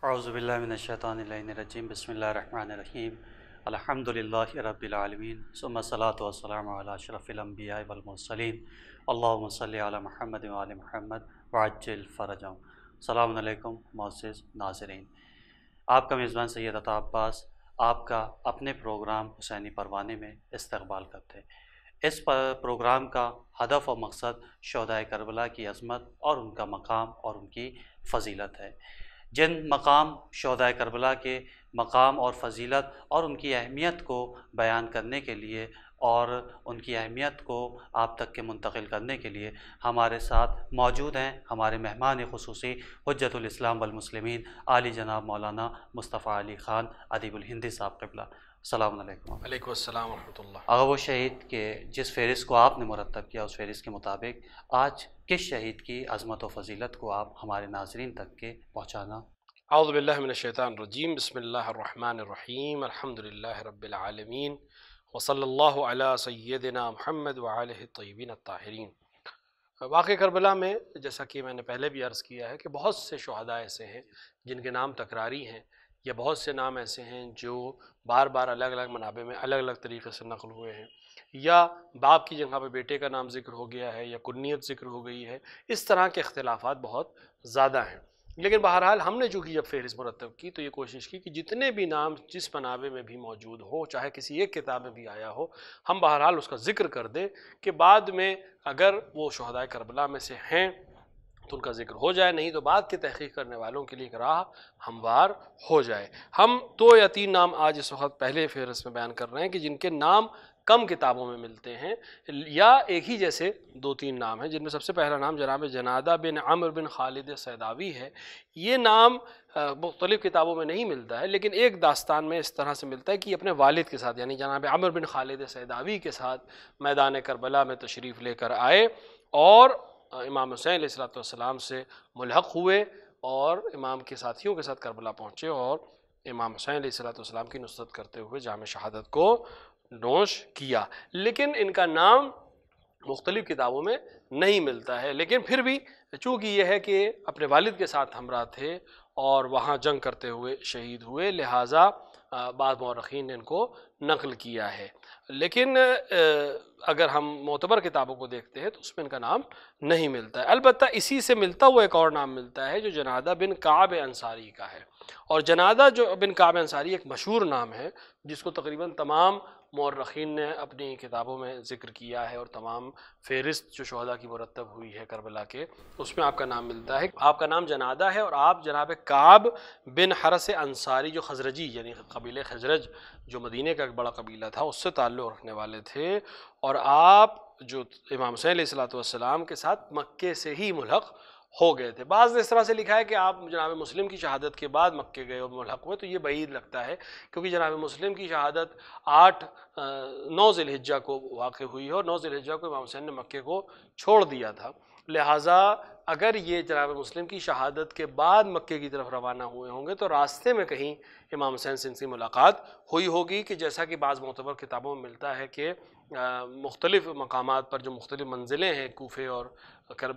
اعوذ باللہ من الشیطان الرجیم بسم اللہ الرحمن الرحیم الحمدللہ رب العالمین ثم الصلاۃ والسلام علی اشرف الانبیاء والمرسلین اللہم صلی علی محمد وعلی محمد وعجل فرجہم۔ السلام علیکم معزز ناظرین، آپ کا میزبان سید عطا عباس آپ کا اپنے پروگرام حسینی پروانے میں استقبال کرتے ہیں۔ اس پروگرام کا ہدف و مقصد شہدائے کربلا کی عظمت اور ان کا مقام اور ان کی فضیلت ہے۔ جن مقام شہدائے کربلا کے مقام اور فضیلت اور ان کی اہمیت کو بیان کرنے کے لیے اور ان کی اہمیت کو آپ تک کے منتقل کرنے کے لیے ہمارے ساتھ موجود ہیں ہمارے مہمان خصوصی حجت الاسلام والمسلمین عالی جناب مولانا مصطفیٰ علی خان ادیب الہندی صاحب قبلہ۔ السلام علیکم۔ وعلیکم السلام ورحمۃ اللہ۔ آغا وہ شہید کے جس فہرست کو آپ نے مرتب کیا، اس فہرست کے مطابق آج کس شہید کی عظمت و فضیلت کو آپ ہمارے ناظرین تک کے پہنچانا؟ اعوذ باللہ من الشیطان الرجیم، بسم اللہ الرحمن الرحیم، الحمدللہ رب العالمین، وصلی اللہ علی سیدنا محمد وعلیہ الطیبین الطاہرین۔ واقع کربلا میں جیسا کہ میں نے پہلے بھی عرض کیا ہے کہ بہت سے شہداء ایسے ہیں جن کے نام تکراری ہیں، یا بہت سے نام ایسے ہیں جو بار بار الگ الگ منابع میں الگ الگ طریقے سے نقل ہوئے ہیں، یا باپ کی جگہ پہ بیٹے کا نام ذکر ہو گیا ہے یا کنیت ذکر ہو گئی ہے۔ اس طرح کے اختلافات بہت زیادہ ہیں، لیکن بہرحال ہم نے چونکہ جب فہرست مرتب کی تو یہ کوشش کی کہ جتنے بھی نام جس منابع میں بھی موجود ہو، چاہے کسی ایک کتاب میں بھی آیا ہو، ہم بہرحال اس کا ذکر کر دیں کہ بعد میں اگر وہ شہداء کربلا میں سے ہیں تو ان کا ذکر ہو جائے، نہیں تو بعد کی تحقیق کرنے والوں کے لیے ایک راہ ہموار ہو جائے۔ ہم 2 یا 3 نام آج اس وقت پہلے فہرست میں بیان کر رہے ہیں کہ جن کے نام کم کتابوں میں ملتے ہیں، یا ایک ہی جیسے 2-3 نام ہیں، جن میں سب سے پہلا نام جناب جنادہ بن عمرو بن خالد سیداوی ہے۔ یہ نام مختلف کتابوں میں نہیں ملتا ہے، لیکن ایک داستان میں اس طرح سے ملتا ہے کہ اپنے والد کے ساتھ یعنی جناب عمرو بن خالد سیداوی کے ساتھ میدان کربلا میں تشریف لے کر آئے اور امام حسین علیہ السلام سے ملحق ہوئے اور امام کے ساتھیوں کے ساتھ کربلا پہنچے اور امام حسین علیہ السلام کی نصرت کرتے ہوئے جام شہادت کو نوش کیا۔ لیکن ان کا نام مختلف کتابوں میں نہیں ملتا ہے، لیکن پھر بھی چونکہ یہ ہے کہ اپنے والد کے ساتھ ہمراہ تھے اور وہاں جنگ کرتے ہوئے شہید ہوئے، لہٰذا بعض مورخین نے ان کو نقل کیا ہے۔ لیکن اگر ہم معتبر کتابوں کو دیکھتے ہیں تو اس میں ان کا نام نہیں ملتا ہے۔ البتہ اسی سے ملتا ہوا ایک اور نام ملتا ہے جو جنادہ بن کعب انصاری کا ہے، اور جنادہ جو بن کعب انصاری ایک مشہور نام ہے جس کو تقریباً تمام مورخین نے اپنی کتابوں میں ذکر کیا ہے، اور تمام فہرست جو شہداء کی مرتب ہوئی ہے کربلا کے اس میں آپ کا نام ملتا ہے۔ آپ کا نام جنادہ ہے اور آپ جناب کعب بن حرس انصاری جو خزرجی یعنی قبیلہ خزرج جو مدینہ کا ایک بڑا قبیلہ تھا اس سے تعلق رکھنے والے تھے، اور آپ جو امام حسین علیہ السلام کے ساتھ مکے سے ہی ملحق ہو گئے تھے۔ بعض نے اس طرح سے لکھا ہے کہ آپ جناب مسلم کی شہادت کے بعد مکے گئے اور ملحق ہوئے، تو یہ بعید لگتا ہے کیونکہ جناب مسلم کی شہادت 9 ذی الحجہ کو واقع ہوئی ہے، اور 9 ذی الحجہ کو امام حسین نے مکے کو چھوڑ دیا تھا، لہٰذا اگر یہ جناب مسلم کی شہادت کے بعد مکے کی طرف روانہ ہوئے ہوں گے تو راستے میں کہیں امام حسین سے ان سے ملاقات ہوئی ہوگی، کہ جیسا کہ بعض معتبر کتابوں میں ملتا ہے کہ مختلف مقامات پر جو مختلف منزلیں ہیں کوفے اور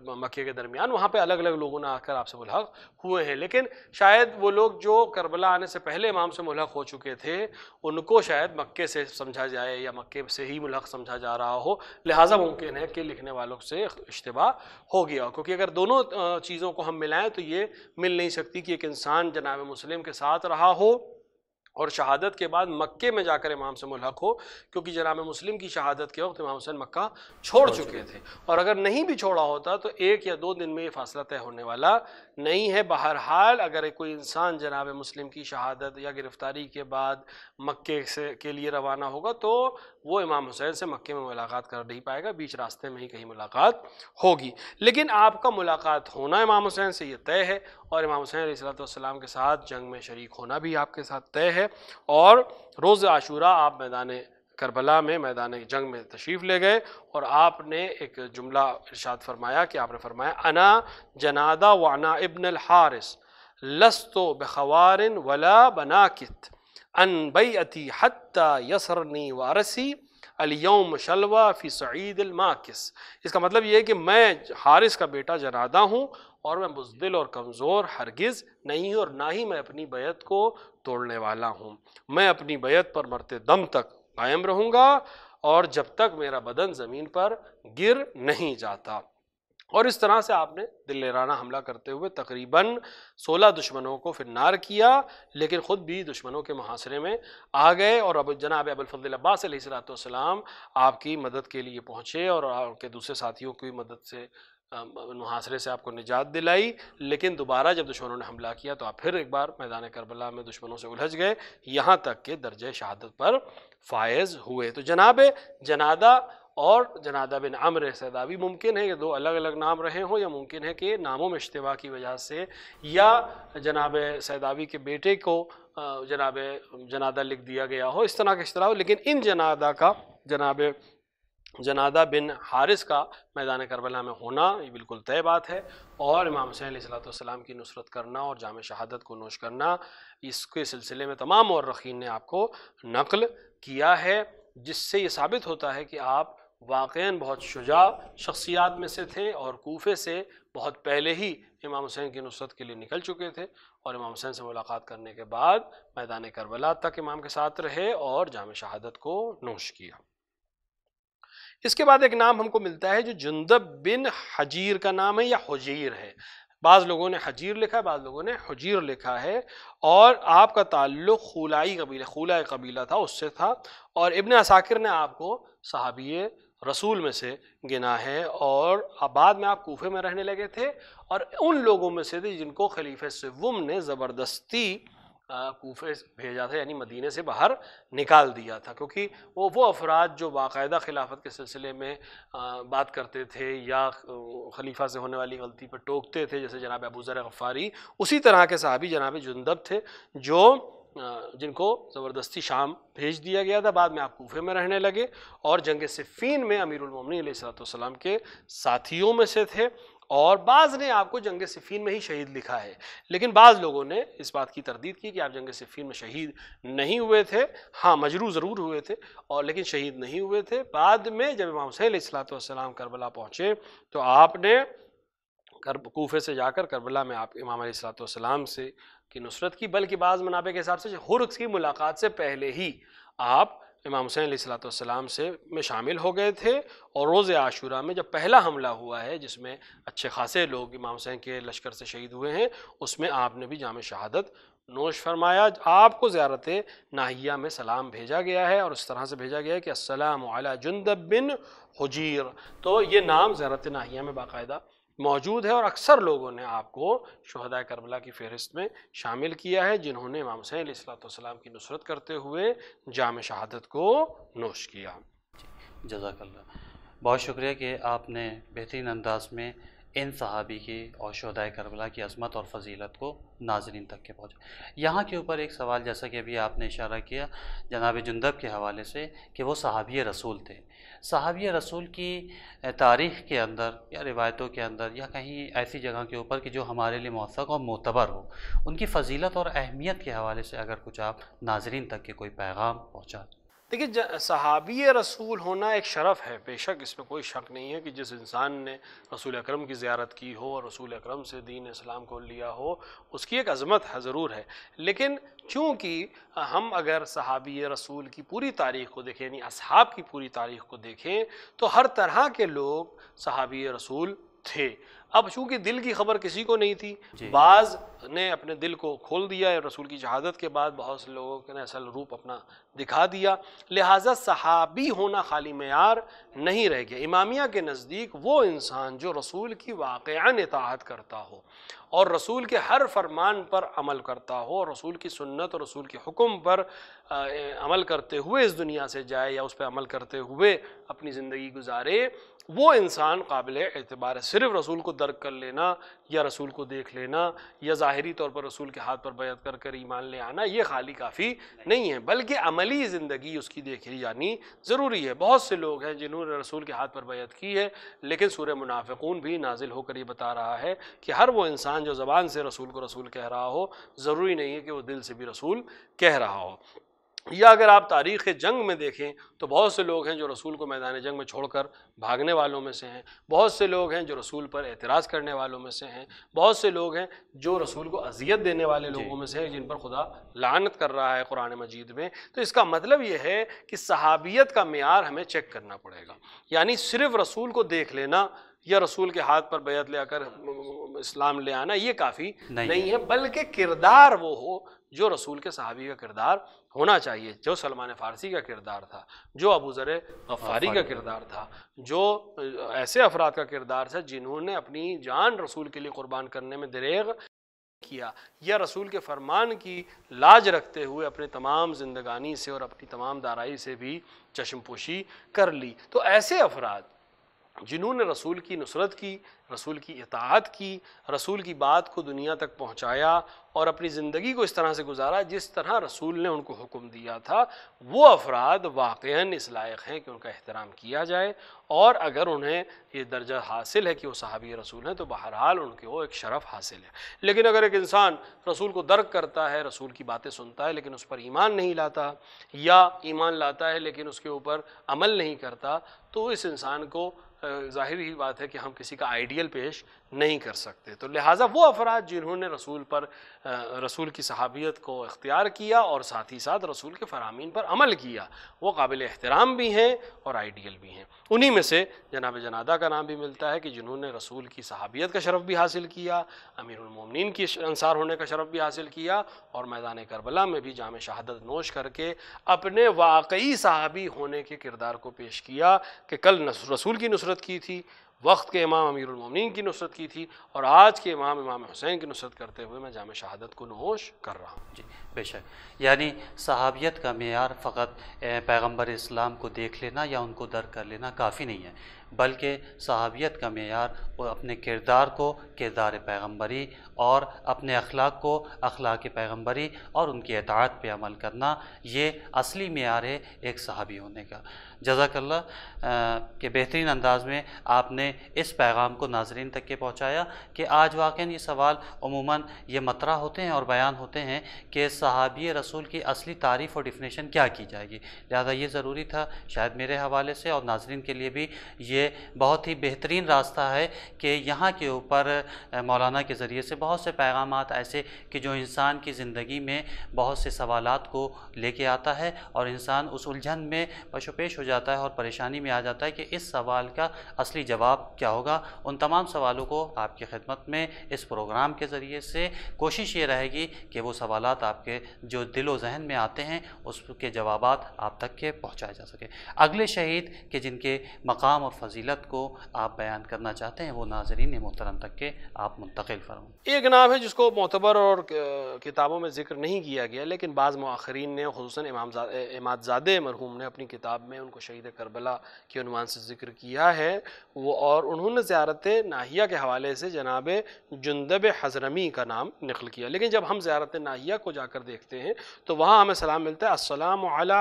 مکے کے درمیان، وہاں پہ الگ الگ لوگوں نے آ کر آپ سے ملحق ہوئے ہیں، لیکن شاید وہ لوگ جو کربلا آنے سے پہلے امام سے ملحق ہو چکے تھے ان کو شاید مکے سے سمجھا جائے یا مکے سے ہی ملحق سمجھا جا رہا ہو، لہٰذا ممکن ہے کہ لکھنے والوں سے اشتباہ ہو گیا، کیونکہ اگر دونوں چیزوں کو ہم ملائیں تو یہ مل نہیں سکتی کہ ایک انسان جناب مسلم کے ساتھ رہا ہو اور شہادت کے بعد مکے میں جا کر امام سے ملحق ہو، کیونکہ جناب مسلم کی شہادت کے وقت امام حسین مکہ چھوڑ چکے تھے، اور اگر نہیں بھی چھوڑا ہوتا تو 1 یا 2 دن میں یہ فاصلہ طے ہونے والا نہیں ہے۔ بہرحال اگر کوئی انسان جناب مسلم کی شہادت یا گرفتاری کے بعد مکے کے لیے روانہ ہوگا تو وہ امام حسین سے مکے میں ملاقات کر نہیں پائے گا، بیچ راستے میں ہی کہیں ملاقات ہوگی، لیکن آپ کا ملاقات ہونا امام حسین سے یہ طے ہے، اور امام حسین علیہ السلام کے ساتھ جنگ میں شریک ہونا بھی آپ کے ساتھ طے ہے، اور روز عاشوراء آپ میدان کربلا میں میدان جنگ میں تشریف لے گئے، اور آپ نے ایک جملہ ارشاد فرمایا کہ آپ نے فرمایا انا جنادہ وانا ابن الحارث لست بخوار ولا بناکت ان بیعتی حتی یسرنی وارسی الیوم شلوا فی سعید الماکس۔ اس کا مطلب یہ ہے کہ میں حارث کا بیٹا جنادہ ہوں اور میں بزدل اور کمزور ہرگز نہیں ہوں، اور نہ ہی میں اپنی بیعت کو توڑنے والا ہوں۔ میں اپنی بیعت پر مرتے دم تک قائم رہوں گا اور جب تک میرا بدن زمین پر گر نہیں جاتا۔ اور اس طرح سے آپ نے دلیرانہ حملہ کرتے ہوئے تقریباً 16 دشمنوں کو فنار کیا، لیکن خود بھی دشمنوں کے محاصرے میں آ گئے، اور اب جناب ابو الفضل عباس علیہ السلام آپ کی مدد کے لیے پہنچے اور آپ کے دوسرے ساتھیوں کی مدد سے محاصرے سے آپ کو نجات دلائی۔ لیکن دوبارہ جب دشمنوں نے حملہ کیا تو آپ پھر ایک بار میدان کربلا میں دشمنوں سے الجھ گئے، یہاں تک کہ درجہ شہادت پر فائز ہوئے۔ تو جناب جنادہ اور جنادہ بن عمرو سیداوی ممکن ہے کہ دو الگ الگ نام رہے ہوں، یا ممکن ہے کہ ناموں میں اشتباہ کی وجہ سے یا جناب سیداوی کے بیٹے کو جناب جنادہ لکھ دیا گیا ہو، اس طرح کا اشتباہ ہو، لیکن ان جنادہ کا جناب جنادہ بن حارث کا میدان کربلا میں ہونا یہ بالکل طے بات ہے، اور امام حسین علیہ السلام کی نصرت کرنا اور جام شہادت کو نوش کرنا، اس کے سلسلے میں تمام مورخین نے آپ کو نقل کیا ہے، جس سے یہ ثابت ہوتا ہے کہ آپ واقعاً بہت شجاع شخصیات میں سے تھے، اور کوفے سے بہت پہلے ہی امام حسین کی نصرت کے لیے نکل چکے تھے، اور امام حسین سے ملاقات کرنے کے بعد میدان کربلا تک امام کے ساتھ رہے اور جام شہادت کو نوش کیا۔ اس کے بعد ایک نام ہم کو ملتا ہے جو جندب بن حجیر کا نام ہے، یا حجیر ہے، بعض لوگوں نے حجیر لکھا ہے، بعض لوگوں نے حجیر لکھا ہے، اور آپ کا تعلق خولائی قبیلہ، خولہ قبیلہ تھا، اس سے تھا، اور ابن عساکر نے آپ کو صحابی رسول میں سے گنا ہے، اور بعد میں آپ کوفے میں رہنے لگے تھے، اور ان لوگوں میں سے تھے جن کو خلیفہ سوم نے زبردستی کوفے بھیجا تھا، یعنی مدینے سے باہر نکال دیا تھا، کیونکہ وہ افراد جو باقاعدہ خلافت کے سلسلے میں بات کرتے تھے یا خلیفہ سے ہونے والی غلطی پر ٹوکتے تھے، جیسے جناب ابو ذر غفاری، اسی طرح کے صحابی جناب جندب تھے جو جن کو زبردستی شام بھیج دیا گیا تھا۔ بعد میں آپ کوفے میں رہنے لگے، اور جنگ صفین میں امیر المومنین علیہ السلام کے ساتھیوں میں سے تھے، اور بعض نے آپ کو جنگ صفین میں ہی شہید لکھا ہے، لیکن بعض لوگوں نے اس بات کی تردید کی کہ آپ جنگ صفین میں شہید نہیں ہوئے تھے، ہاں مجروح ضرور ہوئے تھے، اور لیکن شہید نہیں ہوئے تھے۔ بعد میں جب امام حسین علیہ السلام کربلا پہنچے تو آپ نے کوفے سے جا کر کربلا میں آپ امام علیہ السلام سے کی نصرت کی، بلکہ بعض منابع کے حساب سے ہرقل کی ملاقات سے پہلے ہی آپ امام حسین علیہ السلام سے میں شامل ہو گئے تھے، اور روز عاشوراء میں جب پہلا حملہ ہوا ہے جس میں اچھے خاصے لوگ امام حسین کے لشکر سے شہید ہوئے ہیں، اس میں آپ نے بھی جام شہادت نوش فرمایا۔ آپ کو زیارت ناہیہ میں سلام بھیجا گیا ہے، اور اس طرح سے بھیجا گیا ہے کہ السلام علی جندب بن حجیر، تو یہ نام زیارت ناہیہ میں باقاعدہ موجود ہے، اور اکثر لوگوں نے آپ کو شہداء کربلا کی فہرست میں شامل کیا ہے جنہوں نے امام حسین علیہ السلام کی نصرت کرتے ہوئے جام شہادت کو نوش کیا۔ جزاک اللہ، بہت شکریہ کہ آپ نے بہترین انداز میں ان صحابی کی اور شہداء کربلا کی عظمت اور فضیلت کو ناظرین تک کے پہنچا۔ یہاں کے اوپر ایک سوال، جیسا کہ ابھی آپ نے اشارہ کیا جناب جندب کے حوالے سے کہ وہ صحابی رسول تھے، صحابی رسول کی تاریخ کے اندر یا روایتوں کے اندر یا کہیں ایسی جگہ کے اوپر کہ جو ہمارے لیے موثق اور معتبر ہو، ان کی فضیلت اور اہمیت کے حوالے سے اگر کچھ آپ ناظرین تک کے کوئی پیغام پہنچا۔ دیکھیے، صحابی رسول ہونا ایک شرف ہے، بے شک اس میں کوئی شک نہیں ہے کہ جس انسان نے رسول اکرم کی زیارت کی ہو اور رسول اکرم سے دین اسلام کو لیا ہو، اس کی ایک عظمت ہے، ضرور ہے، لیکن چونکہ ہم اگر صحابی رسول کی پوری تاریخ کو دیکھیں، یعنی اصحاب کی پوری تاریخ کو دیکھیں، تو ہر طرح کے لوگ صحابی رسول تھے۔ اب چونکہ دل کی خبر کسی کو نہیں تھی، بعض نے اپنے دل کو کھول دیا، رسول کی شہادت کے بعد بہت سے لوگوں نے اصل روپ اپنا دکھا دیا، لہٰذا صحابی ہونا خالی معیار نہیں رہ گیا۔ امامیہ کے نزدیک وہ انسان جو رسول کی واقعاً اطاعت کرتا ہو اور رسول کے ہر فرمان پر عمل کرتا ہو اور رسول کی سنت اور رسول کے حکم پر عمل کرتے ہوئے اس دنیا سے جائے یا اس پہ عمل کرتے ہوئے اپنی زندگی گزارے، وہ انسان قابل اعتبار ہے۔ صرف رسول کو درک کر لینا یا رسول کو دیکھ لینا یا ظاہری طور پر رسول کے ہاتھ پر بیعت کر کر ایمان لے آنا یہ خالی کافی نہیں ہے، بلکہ عملی زندگی اس کی دیکھی جانی ضروری ہے۔ بہت سے لوگ ہیں جنہوں نے رسول کے ہاتھ پر بیعت کی ہے، لیکن سورہ منافقون بھی نازل ہو کر یہ بتا رہا ہے کہ ہر وہ انسان جو زبان سے رسول کو رسول کہہ رہا ہو، ضروری نہیں ہے کہ وہ دل سے بھی رسول کہہ رہا ہو۔ یا اگر آپ تاریخ جنگ میں دیکھیں تو بہت سے لوگ ہیں جو رسول کو میدان جنگ میں چھوڑ کر بھاگنے والوں میں سے ہیں، بہت سے لوگ ہیں جو رسول پر اعتراض کرنے والوں میں سے ہیں، بہت سے لوگ ہیں جو رسول کو اذیت دینے والے لوگوں میں سے ہیں جن پر خدا لعنت کر رہا ہے قرآن مجید میں۔ تو اس کا مطلب یہ ہے کہ صحابیت کا معیار ہمیں چیک کرنا پڑے گا، یعنی صرف رسول کو دیکھ لینا یا رسول کے ہاتھ پر بیعت لے کر اسلام لے آنا یہ کافی نہیں ہے، بلکہ کردار وہ ہو جو رسول کے صحابی کا کردار ہونا چاہیے، جو سلمان فارسی کا کردار تھا، جو ابو ذر غفاری کا کردار تھا، جو ایسے افراد کا کردار تھا جنہوں نے اپنی جان رسول کے لیے قربان کرنے میں دریغ کیا، یا رسول کے فرمان کی لاج رکھتے ہوئے اپنے تمام زندگانی سے اور اپنی تمام دارائی سے بھی چشم پوشی کر لی۔ تو ایسے افراد جنہوں نے رسول کی نصرت کی، رسول کی اطاعت کی، رسول کی بات کو دنیا تک پہنچایا اور اپنی زندگی کو اس طرح سے گزارا جس طرح رسول نے ان کو حکم دیا تھا، وہ افراد واقعاً اس لائق ہیں کہ ان کا احترام کیا جائے، اور اگر انہیں یہ درجہ حاصل ہے کہ وہ صحابی رسول ہیں تو بہرحال ان کو ایک شرف حاصل ہے۔ لیکن اگر ایک انسان رسول کو درک کرتا ہے، رسول کی باتیں سنتا ہے لیکن اس پر ایمان نہیں لاتا، یا ایمان لاتا ہے لیکن اس کے اوپر عمل نہیں کرتا، تو اس انسان کو ظاہر ہی بات ہے کہ ہم کسی کا آئیڈیل پیش نہیں کر سکتے۔ تو لہٰذا وہ افراد جنہوں نے رسول کی صحابیت کو اختیار کیا اور ساتھ ہی ساتھ رسول کے فرامین پر عمل کیا، وہ قابل احترام بھی ہیں اور آئیڈیل بھی ہیں۔ انہی میں سے جناب جنادہ کا نام بھی ملتا ہے کہ جنہوں نے رسول کی صحابیت کا شرف بھی حاصل کیا، امیر المومنین کی انصار ہونے کا شرف بھی حاصل کیا، اور میدان کربلا میں بھی جام شہادت نوش کر کے اپنے واقعی صحابی ہونے کے کردار کو پیش کیا کہ کل رسول کی نصرت کی تھی، وقت کے امام امیر المومنین کی نصرت کی تھی، اور آج کے امام حسین کی نصرت کرتے ہوئے میں جام شہادت کو نوش کر رہا ہوں۔ جی بے شک، یعنی صحابیت کا معیار فقط پیغمبر اسلام کو دیکھ لینا یا ان کو درک کر لینا کافی نہیں ہے، بلکہ صحابیت کا معیار وہ اپنے کردار کو کردار پیغمبری اور اپنے اخلاق کو اخلاق پیغمبری اور ان کی اطاعت پہ عمل کرنا، یہ اصلی معیار ہے ایک صحابی ہونے کا۔ جزاک اللہ کہ بہترین انداز میں آپ نے اس پیغام کو ناظرین تک کے پہنچایا کہ آج واقعاً یہ سوال عموماً یہ مطرح ہوتے ہیں اور بیان ہوتے ہیں کہ صحابی رسول کی اصلی تعریف اور ڈیفینیشن کیا کی جائے گی، لہذا یہ ضروری تھا شاید میرے حوالے سے اور ناظرین کے لیے بھی یہ بہت ہی بہترین راستہ ہے کہ یہاں کے اوپر مولانا کے ذریعے سے بہت سے پیغامات ایسے کہ جو انسان کی زندگی میں بہت سے سوالات کو لے کے آتا ہے اور انسان اس الجھن میں پشو پیش ہو جاتا ہے اور پریشانی میں آ جاتا ہے کہ اس سوال کا اصلی جواب کیا ہوگا۔ ان تمام سوالوں کو آپ کی خدمت میں اس پروگرام کے ذریعے سے کوشش یہ رہے گی کہ وہ سوالات آپ کے جو دل و ذہن میں آتے ہیں اس کے جوابات آپ تک کے پہنچائے جا سکے۔ اگلے شہید کہ جن کے مقام اور فضیلت کو آپ بیان کرنا چاہتے ہیں وہ ناظرین محترم تک کے آپ منتقل فرمائیں۔ ایک نام ہے جس کو معتبر اور کتابوں میں ذکر نہیں کیا گیا، لیکن بعض مؤخرین نے خصوصاً اماد زادہ مرحوم نے اپنی کتاب میں ان کو شہید کربلا کے عنوان سے ذکر کیا ہے، وہ اور انہوں نے زیارت ناہیہ کے حوالے سے جناب جندب حضرمی کا نام نقل کیا۔ لیکن جب ہم زیارت ناہیہ کو جا کر دیکھتے ہیں تو وہاں ہمیں سلام ملتا ہے السلام علی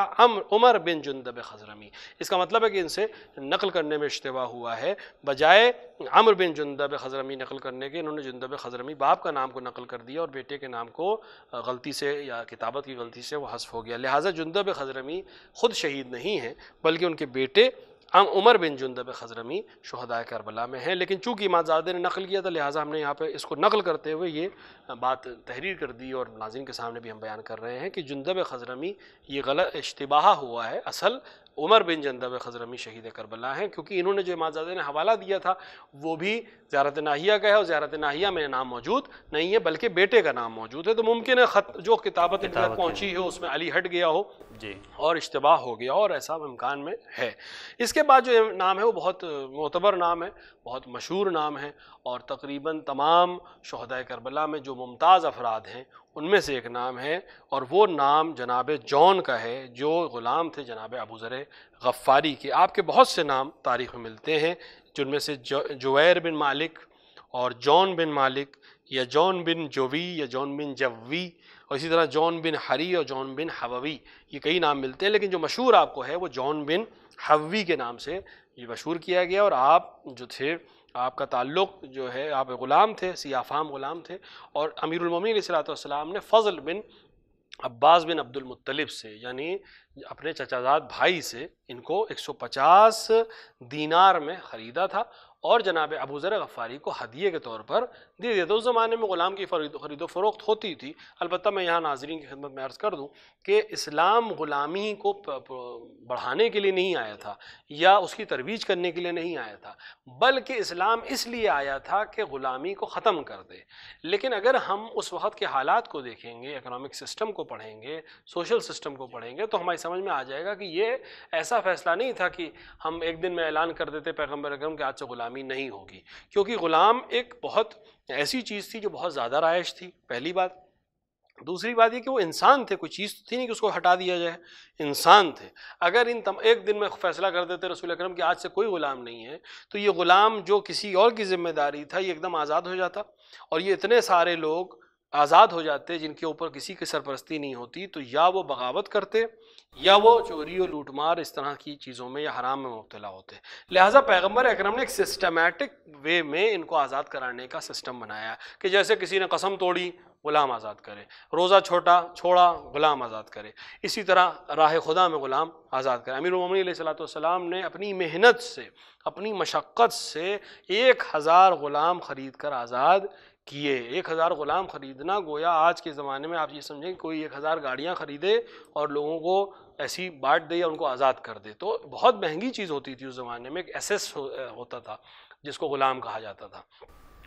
عمر بن جندب حضرمی۔ اس کا مطلب ہے کہ ان سے نقل کرنے میں اشتباہ ہوا ہے، بجائے عمر بن جندب حضرمی نقل کرنے کے انہوں نے جندب حضرمی باپ کا نام کو نقل کر دیا اور بیٹے کے نام کو غلطی سے یا کتابت کی غلطی سے وہ حذف ہو گیا، لہٰذا جندب حضرمی خود شہید نہیں ہیں بلکہ ان کے بیٹے عمر بن جندب حضرمی شہداء کربلا میں ہیں۔ لیکن چونکہ امام زادہ نے نقل کیا تھا لہٰذا ہم نے یہاں پہ اس کو نقل کرتے ہوئے یہ بات تحریر کر دی اور ناظرین کے سامنے بھی ہم بیان کر رہے ہیں کہ جندب حضرمی یہ غلط اشتباہ ہوا ہے، اصل عمر بن جندب حضرمی شہید کربلا ہیں، کیونکہ انہوں نے جو امام زادہ نے حوالہ دیا تھا وہ بھی زیارت ناہیہ کا ہے اور زیارت ناہیہ میں نام موجود نہیں ہے بلکہ بیٹے کا نام موجود ہے، تو ممکن ہے خط جو کتابت پہنچی ہو اس میں علی ہٹ گیا ہو جی اور اشتباہ ہو گیا اور ایسا امکان میں ہے۔ اس کے بعد جو نام ہے وہ بہت معتبر نام ہے، بہت مشہور نام ہے، اور تقریباً تمام شہداء کربلا میں جو ممتاز افراد ہیں ان میں سے ایک نام ہے، اور وہ نام جناب جون کا ہے جو غلام تھے جناب ابو ذر غفاری کے۔ آپ کے بہت سے نام تاریخ میں ملتے ہیں جن میں سے جویر بن مالک اور جون بن مالک یا جون بن جوی یا جون بن جوی، اور اسی طرح جون بن حری اور جون بن حووی، یہ کئی نام ملتے ہیں، لیکن جو مشہور آپ کو ہے وہ جون بن حووی کے نام سے یہ مشہور کیا گیا، اور آپ جو تھے آپ کا تعلق جو ہے آپ غلام تھے، سیاہ فام غلام تھے، اور امیر المومنین علیہ الصلوۃ والسلام نے فضل بن عباس بن عبد المطلب سے، یعنی اپنے چچا زاد بھائی سے ان کو 150 دینار میں خریدا تھا اور جناب ابو ذر غفاری کو ہدیے کے طور پر دے دیا تھا۔ اس زمانے میں غلام کی خرید و فروخت ہوتی تھی۔ البتہ میں یہاں ناظرین کی خدمت میں عرض کر دوں کہ اسلام غلامی کو بڑھانے کے لیے نہیں آیا تھا یا اس کی ترویج کرنے کے لیے نہیں آیا تھا، بلکہ اسلام اس لیے آیا تھا کہ غلامی کو ختم کر دے۔ لیکن اگر ہم اس وقت کے حالات کو دیکھیں گے، اکنامک سسٹم کو پڑھیں گے، سوشل سسٹم کو پڑھیں گے، تو ہماری سمجھ میں آ جائے گا کہ یہ ایسا فیصلہ نہیں تھا کہ ہم ایک دن میں اعلان کر دیتے پیغمبر اکرم کہ آج سے غلامی نہیں ہوگی، کیونکہ غلام ایک بہت ایسی چیز تھی جو بہت زیادہ رائج تھی، پہلی بات۔ دوسری بات یہ کہ وہ انسان تھے، کوئی چیز تھی نہیں کہ اس کو ہٹا دیا جائے، انسان تھے۔ اگر ایک دن میں فیصلہ کر دیتے رسول اکرم کہ آج سے کوئی غلام نہیں ہے، تو یہ غلام جو کسی اور کی ذمہ داری تھا یہ ایک دم آزاد ہو جاتا، اور یہ اتنے سارے لوگ آزاد ہو جاتے جن کے اوپر کسی کی سرپرستی نہیں ہوتی، تو یا وہ بغاوت کرتے یا وہ چوری و لوٹ مار اس طرح کی چیزوں میں یا حرام میں مبتلا ہوتے۔ لہٰذا پیغمبر اکرم نے ایک سسٹمیٹک وے میں ان کو آزاد کرانے کا سسٹم بنایا کہ جیسے کسی نے قسم توڑی غلام آزاد کرے، روزہ چھوڑا غلام آزاد کرے، اسی طرح راہ خدا میں غلام آزاد کرے۔ امیر المومنین علیہ السلام نے اپنی محنت سے، اپنی مشقت سے 1000 غلام خرید کر آزاد کیے۔ 1000 غلام خریدنا گویا آج کے زمانے میں آپ یہ سمجھیں کہ کوئی 1000 گاڑیاں خریدے اور لوگوں کو ایسی بانٹ دے یا ان کو آزاد کر دے، تو بہت مہنگی چیز ہوتی تھی اس زمانے میں۔ ایک ایسیس ہوتا تھا جس کو غلام کہا جاتا تھا،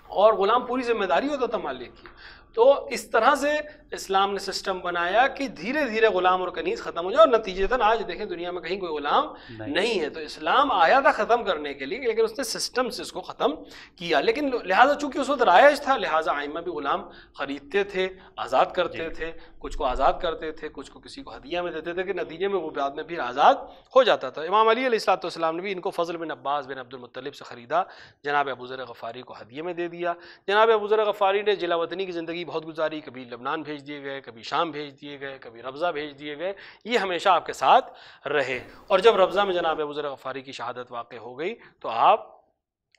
اور غلام پوری ذمہ داری ہوتا تھا مالک کی۔ تو اس طرح سے اسلام نے سسٹم بنایا کہ دھیرے دھیرے غلام اور کنیز ختم ہو جائے، اور نتیجتاً آج دیکھیں دنیا میں کہیں کوئی غلام نہیں ہے۔ تو اسلام آیا تھا ختم کرنے کے لیے، لیکن اس نے سسٹم سے اس کو ختم کیا۔ لیکن لہٰذا چونکہ اس وقت رائج تھا، لہٰذا ائمہ بھی غلام خریدتے تھے، آزاد کرتے تھے، کچھ کو آزاد کرتے تھے، کچھ کو کسی کو ہدیہ میں دیتے تھے، کہ نتیجے میں وہ بعد میں پھر آزاد ہو جاتا تھا۔ امام علی علیہ السلام نے بھی ان کو فضل بن عباس بن عبد المطلب سے خریدا، جناب ابو ذر غفاری کو ہدیے میں دے دیا۔ جناب ابو ذر غفاری نے جلا وطنی کی زندگی بہت گزاری، کبھی لبنان بھیج دیے گئے، کبھی شام بھیج دیے گئے، کبھی ربضہ بھیج دیے گئے، یہ ہمیشہ آپ کے ساتھ رہے۔ اور جب ربضہ میں جناب ابو ذر غفاری کی شہادت واقع ہو گئی تو آپ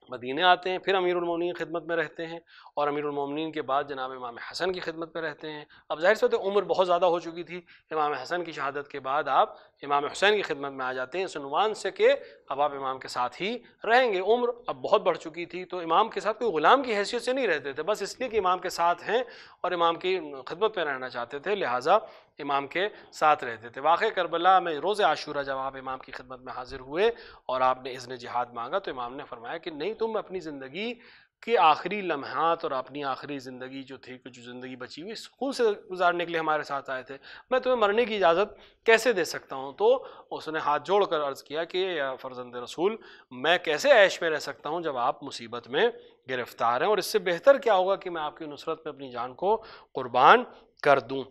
مدینے آتے ہیں، پھر امیر المومنین کی خدمت میں رہتے ہیں، اور امیر المومنین کے بعد جناب امام حسن کی خدمت میں رہتے ہیں۔ اب ظاہر سی بات ہے عمر بہت زیادہ ہو چکی تھی، امام حسن کی شہادت کے بعد آپ امام حسین کی خدمت میں آ جاتے ہیں، اس عنوان سے کہ اب آپ امام کے ساتھ ہی رہیں گے۔ عمر اب بہت بڑھ چکی تھی، تو امام کے ساتھ کوئی غلام کی حیثیت سے نہیں رہتے تھے، بس اس لیے کہ امام کے ساتھ ہیں اور امام کی خدمت میں رہنا چاہتے تھے، لہٰذا امام کے ساتھ رہتے تھے۔ واقع کربلا میں روز عاشورہ جب آپ امام کی خدمت میں حاضر ہوئے اور آپ نے اذن جہاد مانگا، تو امام نے فرمایا کہ نہیں، تم اپنی زندگی کے آخری لمحات اور اپنی آخری زندگی جو تھی، کچھ زندگی بچی ہوئی، سکون سے گزارنے کے لیے ہمارے ساتھ آئے تھے، میں تمہیں مرنے کی اجازت کیسے دے سکتا ہوں؟ تو اس نے ہاتھ جوڑ کر عرض کیا کہ یا فرزند رسول، میں کیسے عیش میں رہ سکتا ہوں جب آپ مصیبت میں گرفتار ہیں، اور اس سے بہتر کیا ہوگا کہ میں آپ کی نصرت میں اپنی جان کو قربان کر دوں،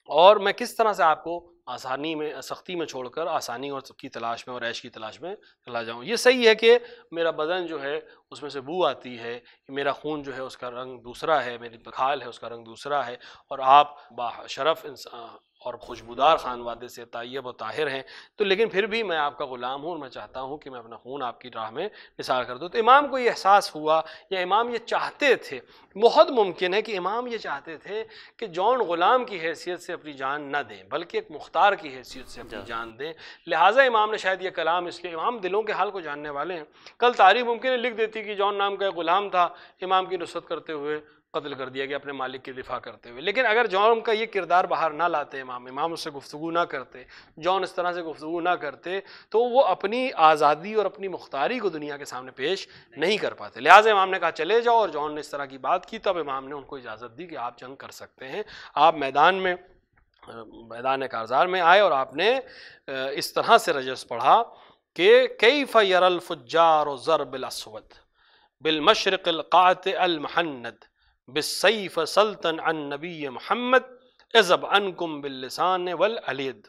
اور میں کس طرح سے آپ کو آسانی میں، سختی میں چھوڑ کر آسانی اور کی تلاش میں اور عیش کی تلاش میں چلا جاؤں۔ یہ صحیح ہے کہ میرا بدن جو ہے اس میں سے بو آتی ہے، میرا خون جو ہے اس کا رنگ دوسرا ہے، میری کھال ہے اس کا رنگ دوسرا ہے، اور آپ باشرف اور خوشبودار خانوادے سے طیب و طاہر ہیں، تو لیکن پھر بھی میں آپ کا غلام ہوں، اور میں چاہتا ہوں کہ میں اپنا خون آپ کی راہ میں نثار کر دوں۔ تو امام کو یہ احساس ہوا، یا امام یہ چاہتے تھے، بہت ممکن ہے کہ امام یہ چاہتے تھے کہ جون غلام کی حیثیت سے اپنی جان نہ دیں، بلکہ ایک مختار کی حیثیت سے اپنی جان دیں، لہٰذا امام نے شاید یہ کلام، اس لیے امام دلوں کے حال کو جاننے والے ہیں۔ کل تاریخ ممکن ہے لکھ دیتی کہ جون نام کا ایک غلام تھا، امام کی نصرت کرتے ہوئے قتل کر دیا گیا اپنے مالک کی دفاع کرتے ہوئے، لیکن اگر جون کا یہ کردار باہر نہ لاتے، امام اس سے گفتگو نہ کرتے، جون اس طرح سے گفتگو نہ کرتے، تو وہ اپنی آزادی اور اپنی مختاری کو دنیا کے سامنے پیش نہیں کر پاتے۔ لہٰذا امام نے کہا چلے جاؤ، اور جون نے اس طرح کی بات کی، تب امام نے ان کو اجازت دی کہ آپ جنگ کر سکتے ہیں۔ آپ میدان کارزار میں آئے، اور آپ نے اس طرح سے رجس پڑھا کہ کیف یر الفجار ضرب الاسود بالمشرق القاطع المحند بالسیف سلطن عن نبی محمد اذب عنکم باللسان والعلید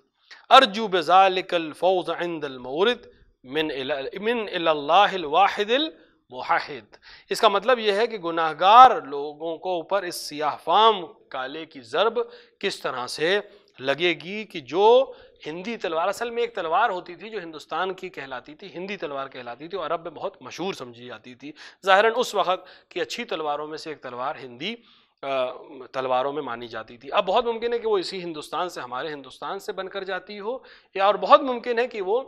ارجو بذلک الفوز عند المورد من الی اللہ الواحد الموحد۔ اس کا مطلب یہ ہے کہ گناہگار لوگوں کو اوپر اس سیاہ فام کالے کی ضرب کس طرح سے لگے گی، کہ جو ہندی تلوار، اصل میں ایک تلوار ہوتی تھی جو ہندوستان کی کہلاتی تھی، ہندی تلوار کہلاتی تھی، اور عرب میں بہت مشہور سمجھی جاتی تھی۔ ظاہراً اس وقت کی اچھی تلواروں میں سے ایک تلوار ہندی تلواروں میں مانی جاتی تھی۔ اب بہت ممکن ہے کہ وہ اسی ہندوستان سے، ہمارے ہندوستان سے بن کر جاتی ہو، یا اور بہت ممکن ہے کہ وہ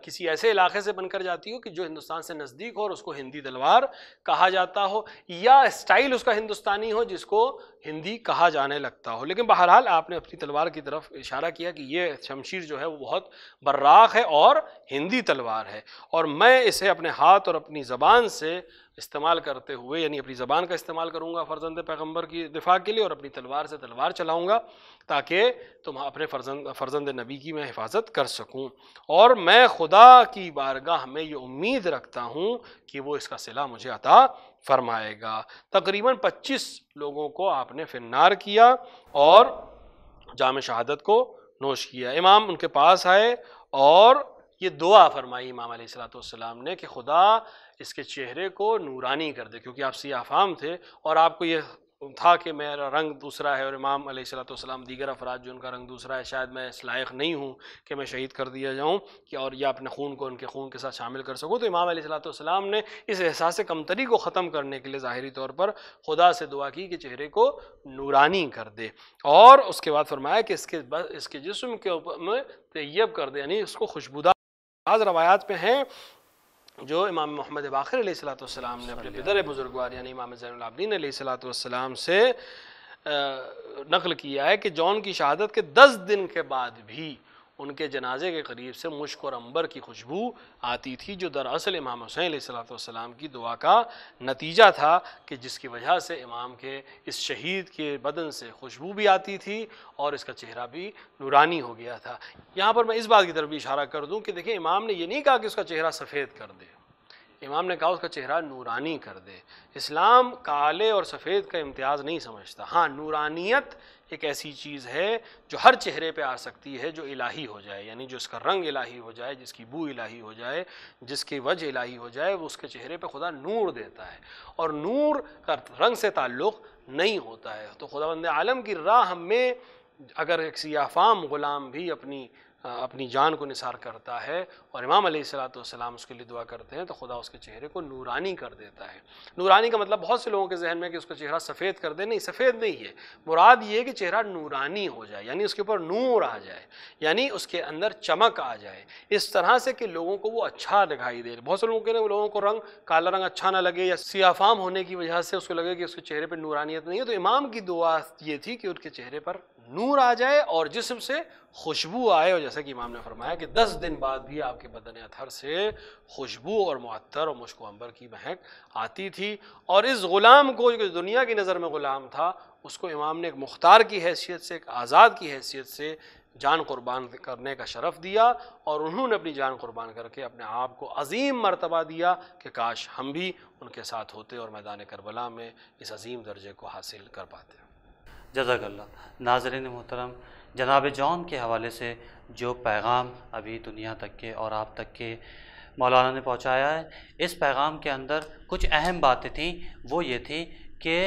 کسی ایسے علاقے سے بن کر جاتی ہو کہ جو ہندوستان سے نزدیک ہو اور اس کو ہندی تلوار کہا جاتا ہو، یا اسٹائل اس کا ہندوستانی ہو جس کو ہندی کہا جانے لگتا ہو۔ لیکن بہرحال آپ نے اپنی تلوار کی طرف اشارہ کیا کہ یہ شمشیر جو ہے وہ بہت براق ہے اور ہندی تلوار ہے، اور میں اسے اپنے ہاتھ اور اپنی زبان سے استعمال کرتے ہوئے، یعنی اپنی زبان کا استعمال کروں گا فرزند پیغمبر کی دفاع کے لیے، اور اپنی تلوار سے تلوار چلاؤں گا تاکہ تم اپنے فرزند نبی کی میں حفاظت کر سکوں، اور میں خدا کی بارگاہ میں یہ امید رکھتا ہوں کہ وہ اس کا صلہ مجھے عطا فرمائے گا۔ تقریباً 25 لوگوں کو آپ نے فنار کیا اور جام شہادت کو نوش کیا۔ امام ان کے پاس آئے اور یہ دعا فرمائی امام علیہ السلام نے کہ خدا اس کے چہرے کو نورانی کر دے، کیونکہ آپ سیاہ فام تھے اور آپ کو یہ تھا کہ میرا رنگ دوسرا ہے، اور امام علیہ السلام دیگر افراد جو ان کا رنگ دوسرا ہے، شاید میں اس لائق نہیں ہوں کہ میں شہید کر دیا جاؤں کہ اور یا اپنے خون کو ان کے خون کے ساتھ شامل کر سکوں۔ تو امام علیہ السلام نے اس احساس کمتری کو ختم کرنے کے لیے ظاہری طور پر خدا سے دعا کی کہ چہرے کو نورانی کر دے، اور اس کے بعد فرمایا کہ اس کے جسم کے اوپر میں طیب کر دے، یعنی اس کو خوشبودار۔ بعض روایات پہ ہیں جو امام محمد باقر علیہ السلام نے اپنے پدر بزرگوار یعنی امام زین العابدین علیہ السلام سے نقل کیا ہے کہ جون کی شہادت کے 10 دن کے بعد بھی ان کے جنازے کے قریب سے مشک اور عنبر کی خوشبو آتی تھی، جو دراصل امام حسین علیہ السلام کی دعا کا نتیجہ تھا، کہ جس کی وجہ سے امام کے اس شہید کے بدن سے خوشبو بھی آتی تھی اور اس کا چہرہ بھی نورانی ہو گیا تھا۔ یہاں پر میں اس بات کی طرف بھی اشارہ کر دوں کہ دیکھیں، امام نے یہ نہیں کہا کہ اس کا چہرہ سفید کر دے، امام نے کہا اس کا چہرہ نورانی کر دے۔ اسلام کالے اور سفید کا امتیاز نہیں سمجھتا، ہاں نورانیت ایک ایسی چیز ہے جو ہر چہرے پہ آ سکتی ہے، جو الہی ہو جائے، یعنی جو اس کا رنگ الہی ہو جائے، جس کی بو الہی ہو جائے، جس کی وجہ الہی ہو جائے، وہ اس کے چہرے پہ خدا نور دیتا ہے، اور نور کا رنگ سے تعلق نہیں ہوتا ہے۔ تو خداوند عالم کی راہ میں اگر ایک سیاہ فام غلام بھی اپنی جان کو نثار کرتا ہے اور امام علیہ السلام اس کے لیے دعا کرتے ہیں، تو خدا اس کے چہرے کو نورانی کر دیتا ہے۔ نورانی کا مطلب بہت سے لوگوں کے ذہن میں کہ اس کا چہرہ سفید کر دے، نہیں، سفید نہیں ہے، مراد یہ ہے کہ چہرہ نورانی ہو جائے، یعنی اس کے اوپر نور آ جائے، یعنی اس کے اندر چمک آ جائے، اس طرح سے کہ لوگوں کو وہ اچھا دکھائی دے۔ بہت سے لوگوں کو رنگ کالا رنگ اچھا نہ لگے، یا سیاہ فام ہونے کی وجہ سے اس کو لگے کہ اس کے چہرے پہ نورانیت نہیں ہے، تو امام کی دعا یہ تھی کہ ان کے چہرے پر نور آ جائے اور جسم سے خوشبو آئے، اور جیسا کہ امام نے فرمایا کہ 10 دن بعد بھی آپ کے بدن اطہر سے خوشبو اور معطر اور مشک و عنبر کی مہک آتی تھی۔ اور اس غلام کو جو دنیا کی نظر میں غلام تھا، اس کو امام نے ایک مختار کی حیثیت سے، ایک آزاد کی حیثیت سے جان قربان کرنے کا شرف دیا، اور انہوں نے اپنی جان قربان کر کے اپنے آپ کو عظیم مرتبہ دیا کہ کاش ہم بھی ان کے ساتھ ہوتے اور میدان کربلا میں اس عظیم درجے کو حاصل کر پاتے۔ جزاک اللہ۔ ناظرین محترم، جناب جون کے حوالے سے جو پیغام ابھی دنیا تک کے اور آپ تک کے مولانا نے پہنچایا ہے، اس پیغام کے اندر کچھ اہم باتیں تھیں۔ وہ یہ تھی کہ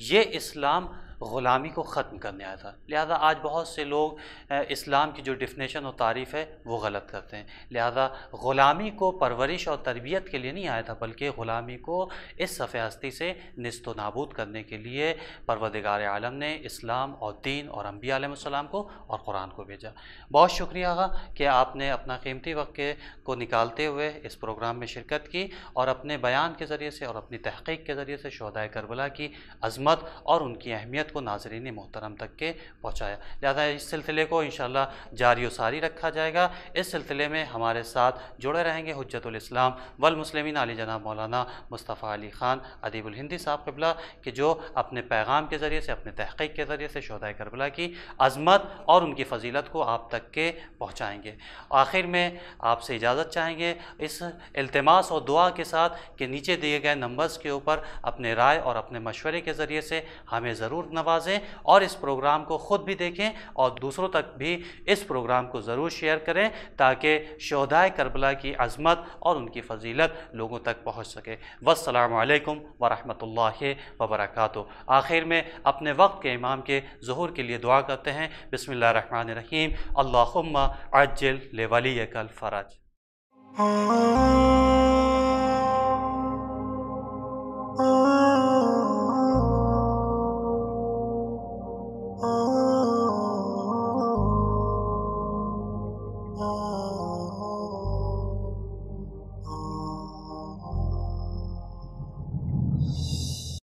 یہ اسلام غلامی کو ختم کرنے آیا تھا، لہذا آج بہت سے لوگ اسلام کی جو ڈیفینیشن اور تعریف ہے وہ غلط کرتے ہیں۔ لہذا غلامی کو پرورش اور تربیت کے لیے نہیں آیا تھا، بلکہ غلامی کو اس صفحہ ہستی سے نیست و نابود کرنے کے لیے پروردگار عالم نے اسلام اور دین اور انبیاء علیہ السلام کو اور قرآن کو بھیجا۔ بہت شکریہ آغا کہ آپ نے اپنا قیمتی وقت کو نکالتے ہوئے اس پروگرام میں شرکت کی، اور اپنے بیان کے ذریعے سے اور اپنی تحقیق کے ذریعے سے شہدائے کربلا کی عظمت اور ان کی اہمیت کو ناظرین محترم تک کے پہنچایا۔ لہذا اس سلسلے کو انشاءاللہ جاری و ساری رکھا جائے گا۔ اس سلسلے میں ہمارے ساتھ جڑے رہیں گے حجت الاسلام والمسلمین علی جناب مولانا مصطفیٰ علی خان ادیب الہندی صاحب قبلہ، کہ جو اپنے پیغام کے ذریعے سے، اپنے تحقیق کے ذریعے سے شہدائے کربلا کی عظمت اور ان کی فضیلت کو آپ تک کے پہنچائیں گے۔ آخر میں آپ سے اجازت چاہیں گے اس التماس اور دعا کے ساتھ کہ نیچے دیے گئے نمبرز کے اوپر اپنے رائے اور اپنے مشورے کے ذریعے سے ہمیں ضرور نوازیں، اور اس پروگرام کو خود بھی دیکھیں اور دوسروں تک بھی اس پروگرام کو ضرور شیئر کریں، تاکہ شہدائے کربلا کی عظمت اور ان کی فضیلت لوگوں تک پہنچ سکے۔ والسلام علیکم ورحمۃ اللہ وبرکاتہ۔ آخر میں اپنے وقت کے امام کے ظہور کے لیے دعا کرتے ہیں۔ بسم اللہ الرحمن الرحیم۔ اللہم عجل لولیک الفرج۔